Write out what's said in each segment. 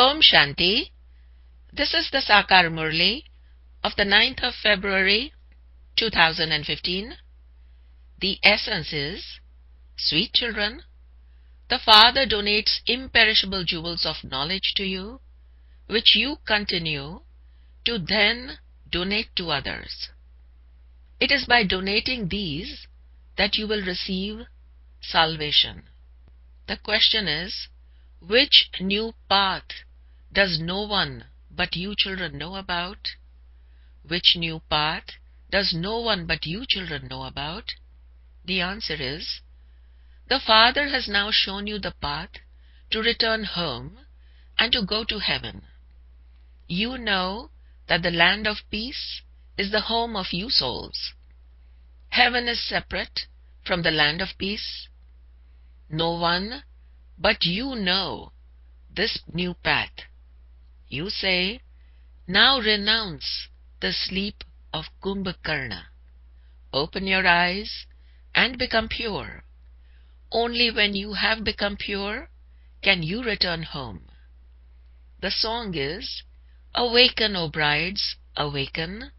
Om Shanti. This is the Sakar Murli of the 9th of February 2015. The essence is, sweet children, the Father donates imperishable jewels of knowledge to you, which you continue to then donate to others. It is by donating these that you will receive salvation. The question is, which new path does no one but you children know about? Which new path does no one but you children know about? The answer is, the Father has now shown you the path to return home and to go to heaven. You know that the land of peace is the home of you souls. Heaven is separate from the land of peace. No one but you know this new path. You say, now renounce the sleep of Kumbhakarna. Open your eyes and become pure. Only when you have become pure can you return home. The song is, awaken, O brides, awaken.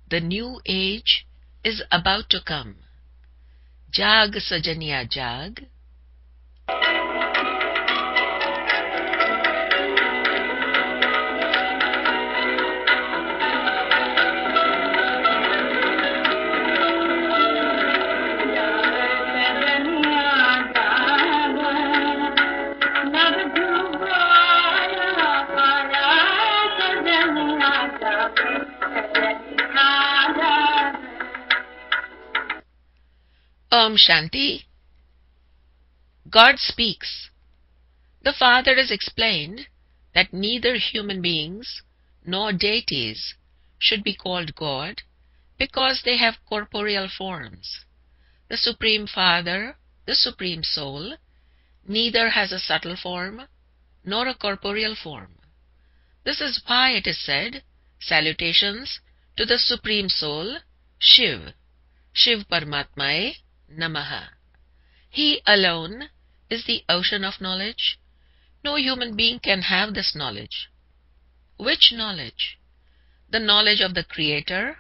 The new age is about to come. Jag sajaniya jag. Om Shanti. God speaks. The Father has explained that neither human beings nor deities should be called God because they have corporeal forms. The Supreme Father, the Supreme Soul, neither has a subtle form nor a corporeal form. This is why it is said, salutations to the Supreme Soul, Shiv, Shiv Paramatmae Namaha. He alone is the ocean of knowledge. No human being can have this knowledge. Which knowledge? The knowledge of the Creator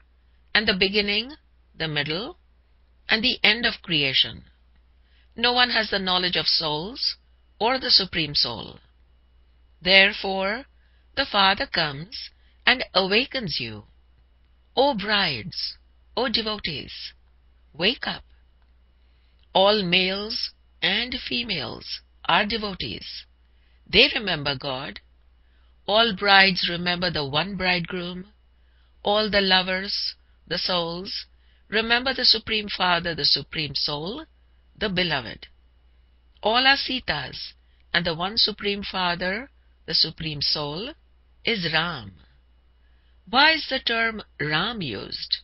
and the beginning, the middle, and the end of creation. No one has the knowledge of souls or the Supreme Soul. Therefore, the Father comes and awakens you. O brides, O devotees, wake up. All males and females are devotees. They remember God. All brides remember the one bridegroom. All the lovers, the souls, remember the Supreme Father, the Supreme Soul, the Beloved. All are Sitas, and the one Supreme Father, the Supreme Soul, is Ram. Why is the term Ram used?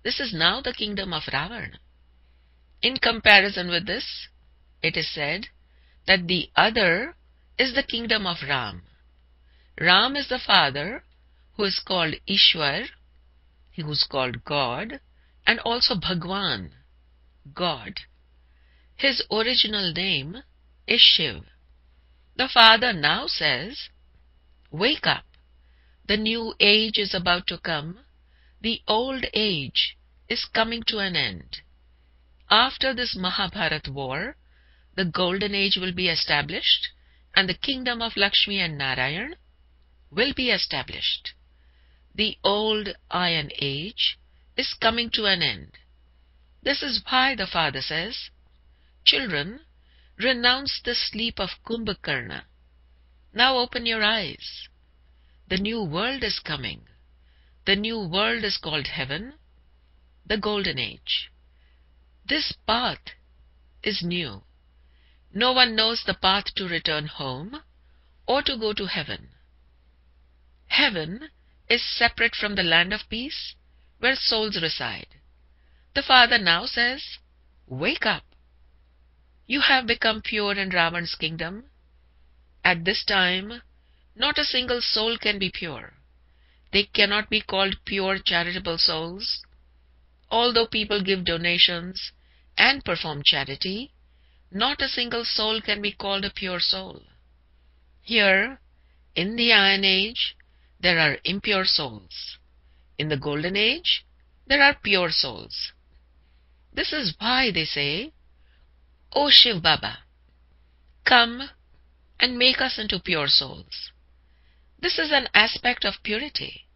This is now the kingdom of Ravana. In comparison with this, it is said that the other is the kingdom of Ram. Ram is the Father who is called Ishwar, who is called God, and also Bhagwan, God. His original name is Shiv. The Father now says, wake up. The new age is about to come. The old age is coming to an end. After this Mahabharat war, the golden age will be established and the kingdom of Lakshmi and Narayan will be established. The old iron age is coming to an end. This is why the Father says, children, renounce the sleep of Kumbhakarna. Now open your eyes. The new world is coming. The new world is called heaven, the golden age. This path is new. No one knows the path to return home or to go to heaven. Heaven is separate from the land of peace where souls reside. The Father now says, wake up. You have become pure in Ravana's kingdom. At this time, not a single soul can be pure. They cannot be called pure charitable souls. Although people give donations and perform charity, not a single soul can be called a pure soul. Here, In the Iron Age, there are impure souls. In the Golden Age, there are pure souls. This is why they say, O Shiv Baba, come and make us into pure souls. This is an aspect of purity.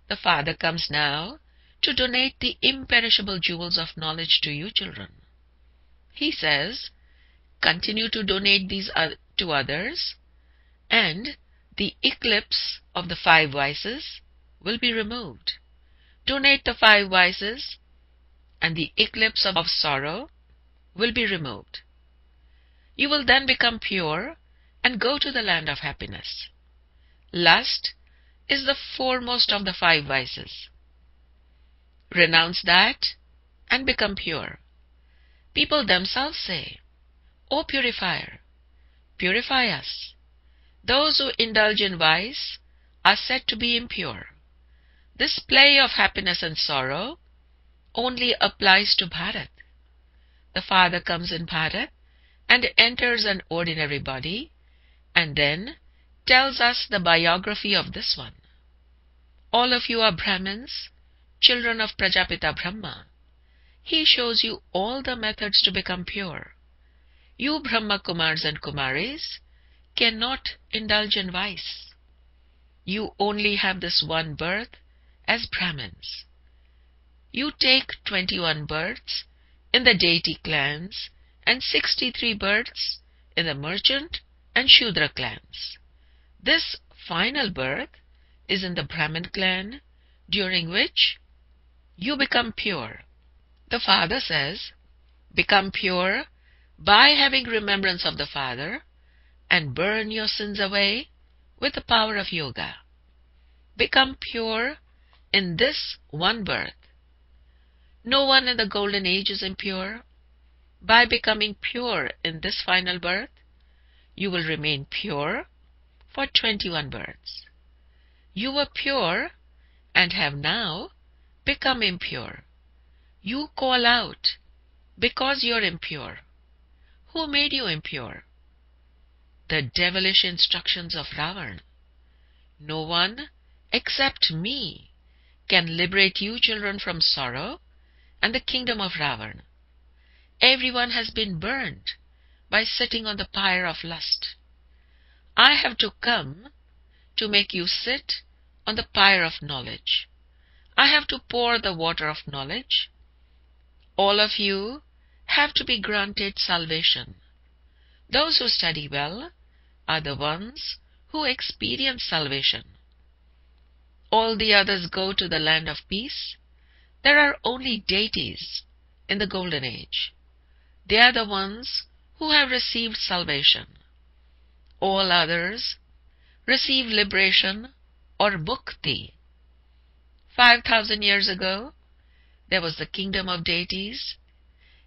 The Father comes now to donate the imperishable jewels of knowledge to you children. He says, continue to donate these to others, and the eclipse of the 5 vices will be removed. Donate the 5 vices, and the eclipse of sorrow will be removed. You will then become pure and go to the land of happiness. Lust is the foremost of the 5 vices. Renounce that and become pure. People themselves say, O purifier, purify us. Those who indulge in vice are said to be impure. This play of happiness and sorrow only applies to Bharat. The Father comes in Bharat and enters an ordinary body, and then tells us the biography of this one. All of you are Brahmins, children of Prajapita Brahma. He shows you all the methods to become pure. You Brahma Kumars and Kumaris cannot indulge in vice. You only have this one birth as Brahmins. You take 21 births in the deity clans and 63 births in the merchant and Shudra clans. This final birth is in the Brahmin clan, during which you become pure. The Father says, become pure by having remembrance of the Father and burn your sins away with the power of yoga. Become pure in this one birth. No one in the Golden Age is impure. By becoming pure in this final birth, you will remain pure for 21 births. You were pure and have now become impure. You call out because you are impure. Who made you impure? The devilish instructions of Ravan. No one except me can liberate you children from sorrow and the kingdom of Ravan. Everyone has been burned by sitting on the pyre of lust. I have to come to make you sit on the pyre of knowledge. I have to pour the water of knowledge. All of you have to be granted salvation. Those who study well are the ones who experience salvation. All the others go to the land of peace. There are only deities in the Golden Age. They are the ones who have received salvation. All others receive liberation or mukti. 5,000 years ago, there was the kingdom of deities.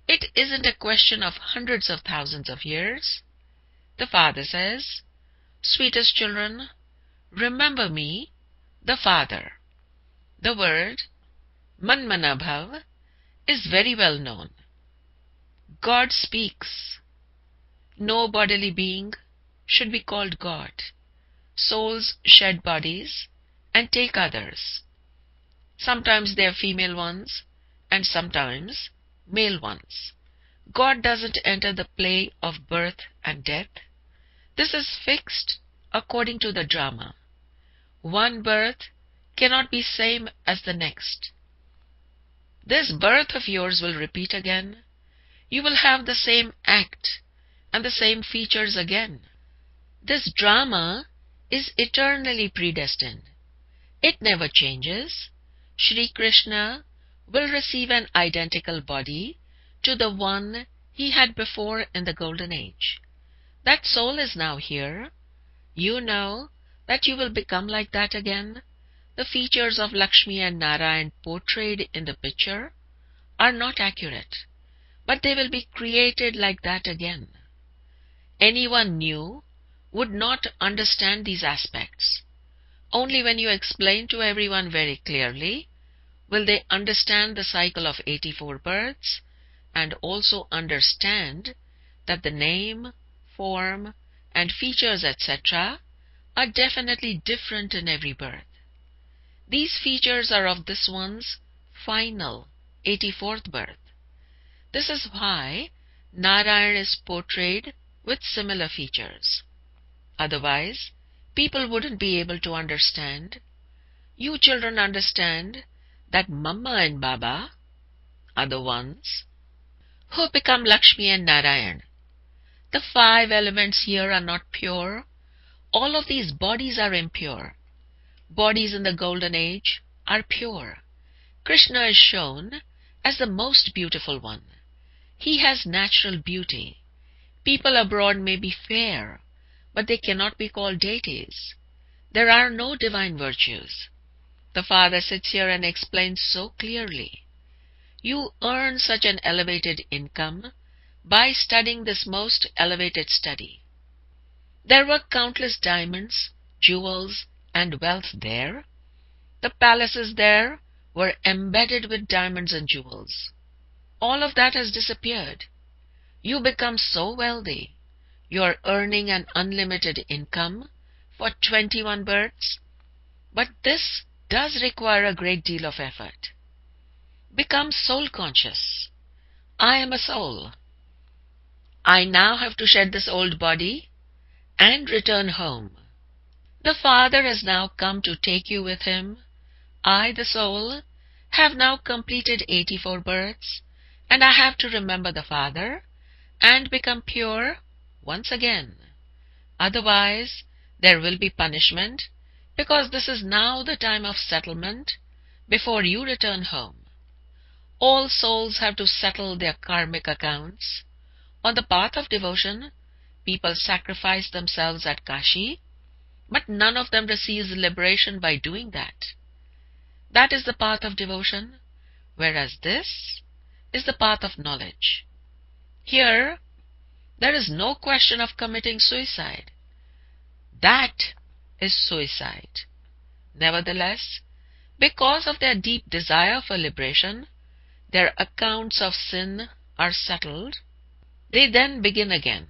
It isn't a question of hundreds of thousands of years. The Father says, sweetest children, remember me, the Father. The word Manmanabhav is very well known. God speaks. No bodily being should be called God. Souls shed bodies and take others. Sometimes they are female ones and sometimes male ones. God doesn't enter the play of birth and death. This is fixed according to the drama. One birth cannot be same as the next. This birth of yours will repeat again. You will have the same act and the same features again. This drama is eternally predestined. It never changes. Shri Krishna will receive an identical body to the one he had before in the Golden Age. That soul is now here. You know that you will become like that again. The features of Lakshmi and Narayan portrayed in the picture are not accurate, but they will be created like that again. Anyone new would not understand these aspects. Only when you explain to everyone very clearly will they understand the cycle of 84 births and also understand that the name, form, and features, etc., are definitely different in every birth. These features are of this one's final 84th birth. This is why Narayan is portrayed with similar features. Otherwise, people wouldn't be able to understand. You children understand that Mama and Baba are the ones who become Lakshmi and Narayan. The 5 elements here are not pure. All of these bodies are impure. Bodies in the golden age are pure. Krishna is shown as the most beautiful one. He has natural beauty. People abroad may be fair, but they cannot be called deities. There are no divine virtues. The Father sits here and explains so clearly. You earn such an elevated income by studying this most elevated study. There were countless diamonds, jewels, and wealth there. The palaces there were embedded with diamonds and jewels. All of that has disappeared. You become so wealthy. You are earning an unlimited income for 21 births. But this does require a great deal of effort. Become soul conscious. I am a soul. I now have to shed this old body and return home. The Father has now come to take you with him. I, the soul, have now completed 84 births, and I have to remember the Father and become pure once again. Otherwise, there will be punishment, because this is now the time of settlement before you return home. All souls have to settle their karmic accounts. On the path of devotion, people sacrifice themselves at Kashi, but none of them receives liberation by doing that. That is the path of devotion, whereas this is the path of knowledge. Here, there is no question of committing suicide. That is suicide. Nevertheless, because of their deep desire for liberation, their accounts of sin are settled. They then begin again.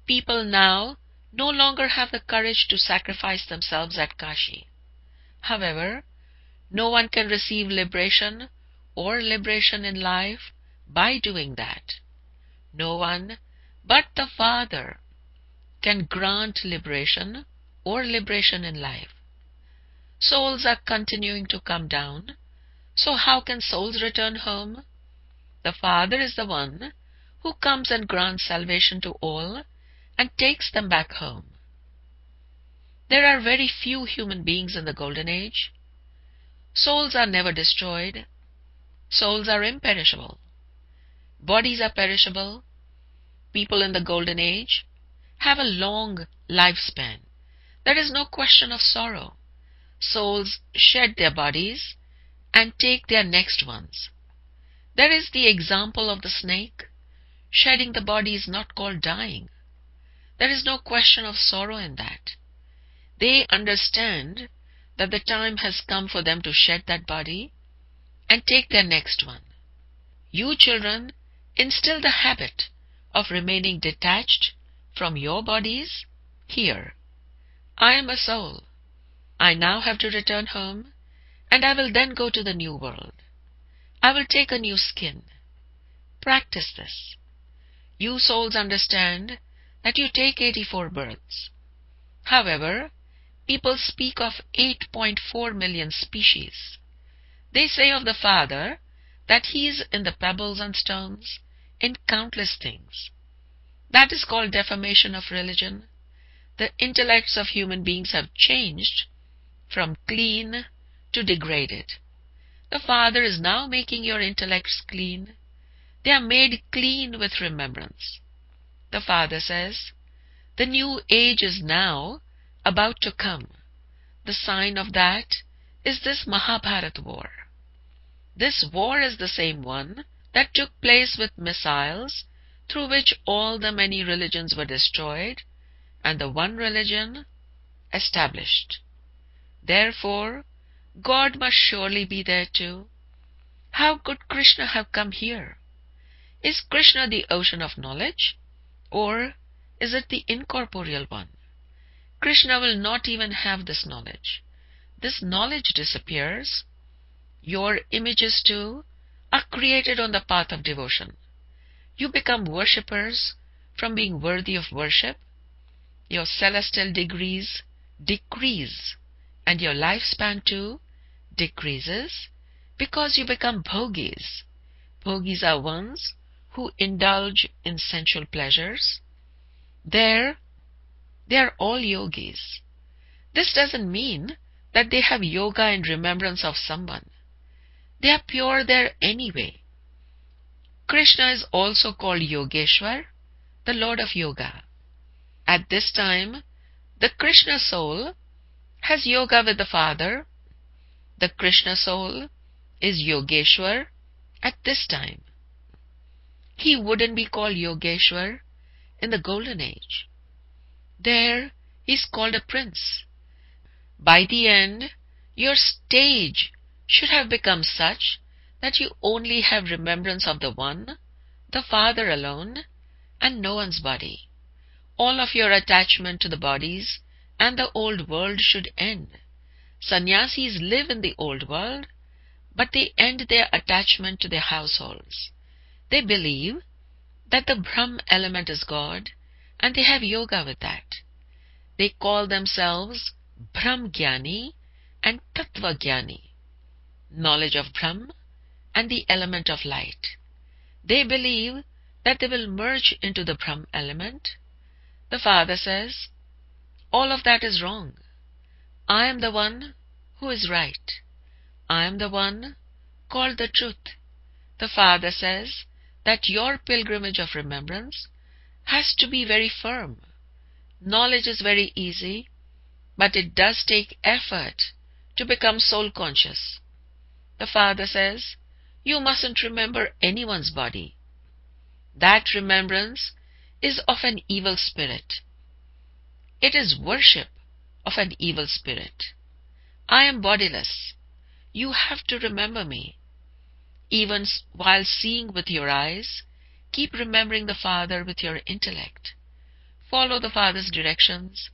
People now no longer have the courage to sacrifice themselves at Kashi. However, no one can receive liberation or liberation in life by doing that. No one but the Father can grant liberation or liberation in life. Souls are continuing to come down, so how can souls return home? The Father is the one who comes and grants salvation to all and takes them back home. There are very few human beings in the Golden Age. Souls are never destroyed. Souls are imperishable. Bodies are perishable. People in the Golden Age have a long lifespan. There is no question of sorrow. Souls shed their bodies and take their next ones. There is the example of the snake. Shedding the body is not called dying. There is no question of sorrow in that. They understand that the time has come for them to shed that body and take their next one. You children instill the habit of remaining detached from your bodies here. I am a soul. I now have to return home, and I will then go to the new world. I will take a new skin. Practice this. You souls understand that you take 84 births. However, people speak of 8.4 million species. They say of the Father that he is in the pebbles and stones, in countless things. That is called defamation of religion. The intellects of human beings have changed from clean to degraded. The Father is now making your intellects clean. They are made clean with remembrance. The Father says, the new age is now about to come. The sign of that is this Mahabharata war. This war is the same one that took place with missiles, through which all the many religions were destroyed, and the one religion established. Therefore, God must surely be there too. How could Krishna have come here? Is Krishna the ocean of knowledge, or is it the incorporeal one? Krishna will not even have this knowledge. This knowledge disappears. Your images too are created on the path of devotion. You become worshippers from being worthy of worship. Your celestial degrees decrease, and your lifespan too decreases, because you become bhogis. Bhogis are ones who indulge in sensual pleasures. There, they are all yogis. This doesn't mean that they have yoga in remembrance of someone. They are pure there anyway. Krishna is also called Yogeshwar, the Lord of Yoga. At this time, the Krishna soul has yoga with the Father. The Krishna soul is Yogeshwar at this time. He wouldn't be called Yogeshwar in the golden age. There, he is called a prince. By the end, your stage should have become such that you only have remembrance of the One, the Father alone, and no one's body. All of your attachment to the bodies and the old world should end. Sannyasis live in the old world, but they end their attachment to their households. They believe that the Brahm element is God, and they have yoga with that. They call themselves Brahm Jnani and Tattva Jnani, knowledge of Brahm and the element of light. They believe that they will merge into the Brahm element. The Father says, all of that is wrong. I am the one who is right. I am the one called the truth. The Father says that your pilgrimage of remembrance has to be very firm. Knowledge is very easy, but it does take effort to become soul conscious. The Father says, you mustn't remember anyone's body. That remembrance is of an evil spirit. It is worship of an evil spirit. I am bodiless. You have to remember me. Even while seeing with your eyes, keep remembering the Father with your intellect. Follow the Father's directions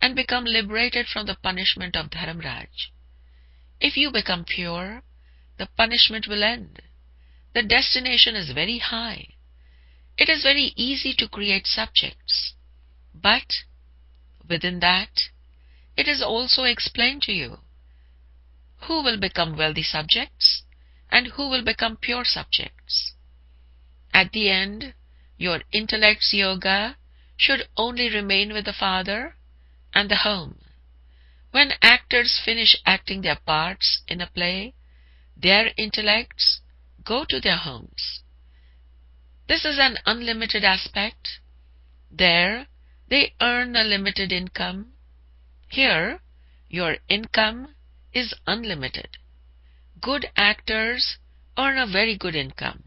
and become liberated from the punishment of Dharamraj. If you become pure, the punishment will end. The destination is very high. It is very easy to create subjects, but within that, it is also explained to you who will become wealthy subjects and who will become pure subjects. At the end, your intellect's yoga should only remain with the Father and the home. When actors finish acting their parts in a play, their intellects go to their homes. This is an unlimited aspect. There, they earn a limited income. Here, your income is unlimited. Good actors earn a very good income.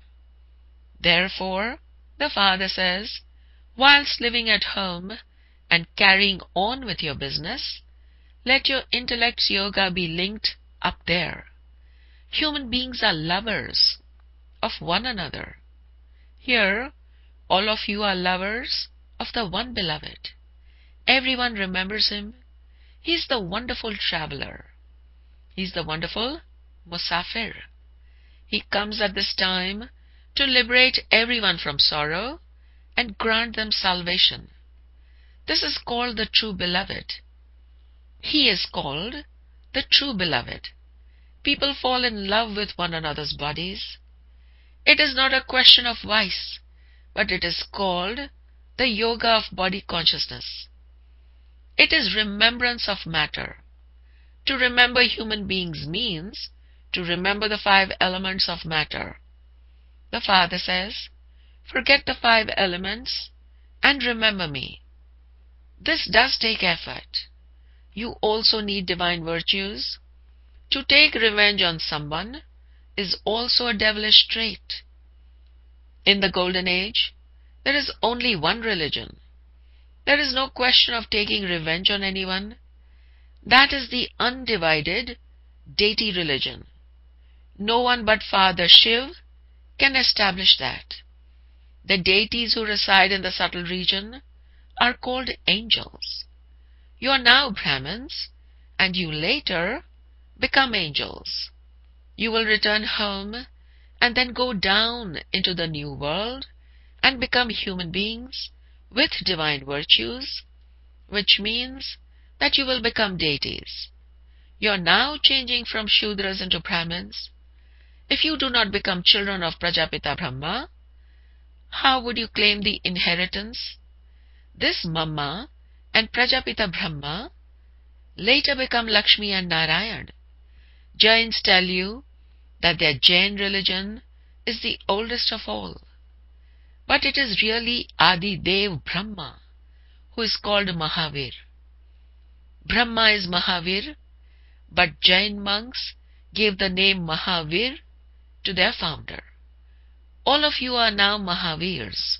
Therefore, the Father says, whilst living at home and carrying on with your business, let your intellect's yoga be linked up there. Human beings are lovers of one another. Here, all of you are lovers of the one beloved. Everyone remembers him. He is the wonderful traveler. He is the wonderful Musafir. He comes at this time to liberate everyone from sorrow and grant them salvation. This is called the true beloved. He is called the true beloved. People fall in love with one another's bodies. It is not a question of vice, but it is called the yoga of body consciousness. It is remembrance of matter. To remember human beings means to remember the 5 elements of matter. The Father says, forget the 5 elements and remember me. This does take effort. You also need divine virtues. To take revenge on someone is also a devilish trait. In the Golden Age, there is only one religion. There is no question of taking revenge on anyone. That is the undivided deity religion. No one but Father Shiv can establish that. The deities who reside in the subtle region are called angels. You are now Brahmins, and you later become angels. You will return home and then go down into the new world and become human beings with divine virtues, which means that you will become deities. You are now changing from Shudras into Brahmins. If you do not become children of Prajapita Brahma, how would you claim the inheritance? This Mama and Prajapita Brahma later become Lakshmi and Narayan. Jains tell you that their Jain religion is the oldest of all. But it is really Adi Dev Brahma who is called Mahavir. Brahma is Mahavir, but Jain monks gave the name Mahavir to their founder. All of you are now Mahavirs,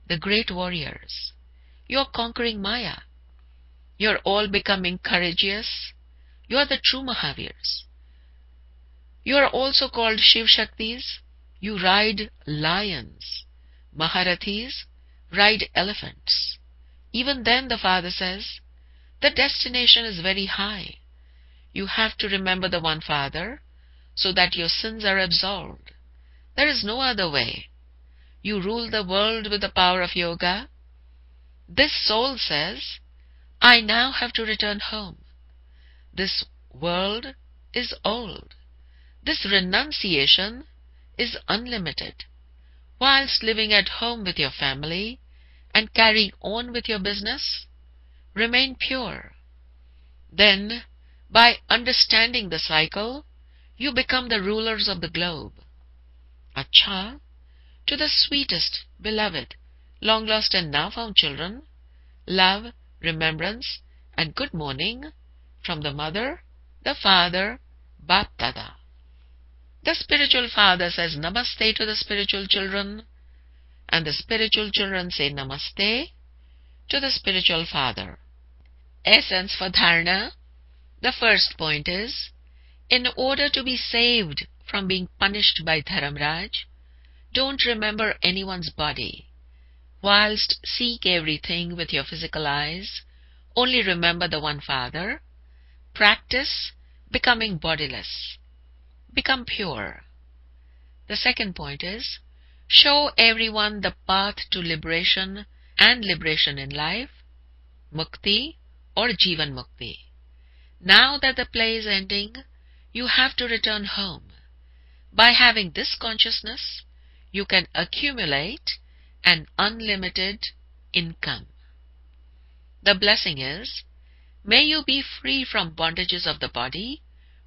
the great warriors. You are conquering Maya. You are all becoming courageous. You are the true Mahavirs. You are also called Shiv Shaktis. You ride lions. Maharathis ride elephants. Even then the father says, the destination is very high. You have to remember the one Father so that your sins are absolved. There is no other way. You rule the world with the power of yoga. This soul says, I now have to return home. This world is old. This renunciation is unlimited. Whilst living at home with your family and carrying on with your business, remain pure. Then, by understanding the cycle, you become the rulers of the globe. Acha, to the sweetest, beloved, long lost and now found children, love, remembrance, and good morning from the mother, the father, Bap Dada. The spiritual father says namaste to the spiritual children, and the spiritual children say namaste to the spiritual father. Essence for dharana. The first point is, in order to be saved from being punished by Dharamraj, don't remember anyone's body. Whilst seek everything with your physical eyes, only remember the one Father. Practice becoming bodiless. Become pure. The second point is, show everyone the path to liberation and liberation in life, mukti or jivan mukti. Now that the play is ending, you have to return home. By having this consciousness, you can accumulate an unlimited income. The blessing is, may you be free from bondages of the body,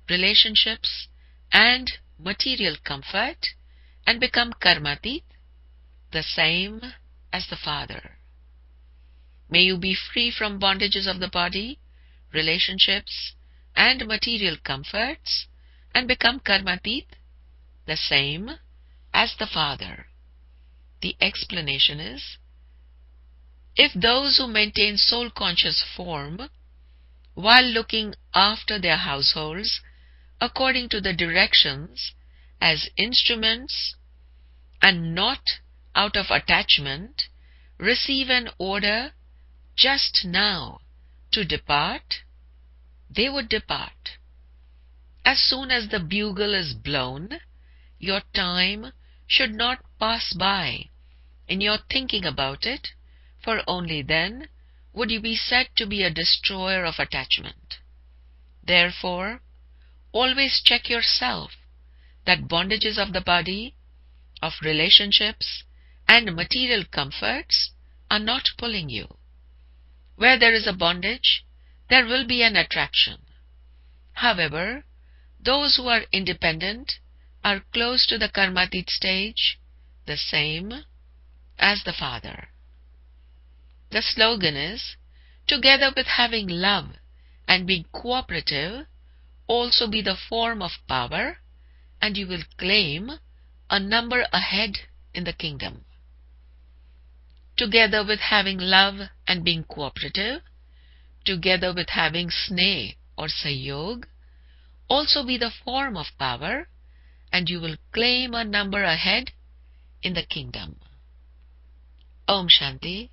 relationships, and material comfort, and become karmatit, the same as the Father. May you be free from bondages of the body, relationships, and material comforts, and become karmatit, the same as the Father. The explanation is, if those who maintain soul-conscious form, while looking after their households according to the directions as instruments and not out of attachment, receive an order just now to depart, they would depart. As soon as the bugle is blown, your time should not pass by in your thinking about it, for only then would you be said to be a destroyer of attachment. Therefore, always check yourself that bondages of the body, of relationships, and material comforts are not pulling you. Where there is a bondage, there will be an attraction. However, those who are independent are close to the karmatit stage, the same as the Father. The slogan is, together with having love and being cooperative, also be the form of power, and you will claim a number ahead in the kingdom. Together with having love and being cooperative, together with having sneh or sayog, also be the form of power, and you will claim a number ahead in the kingdom. Om Shanti.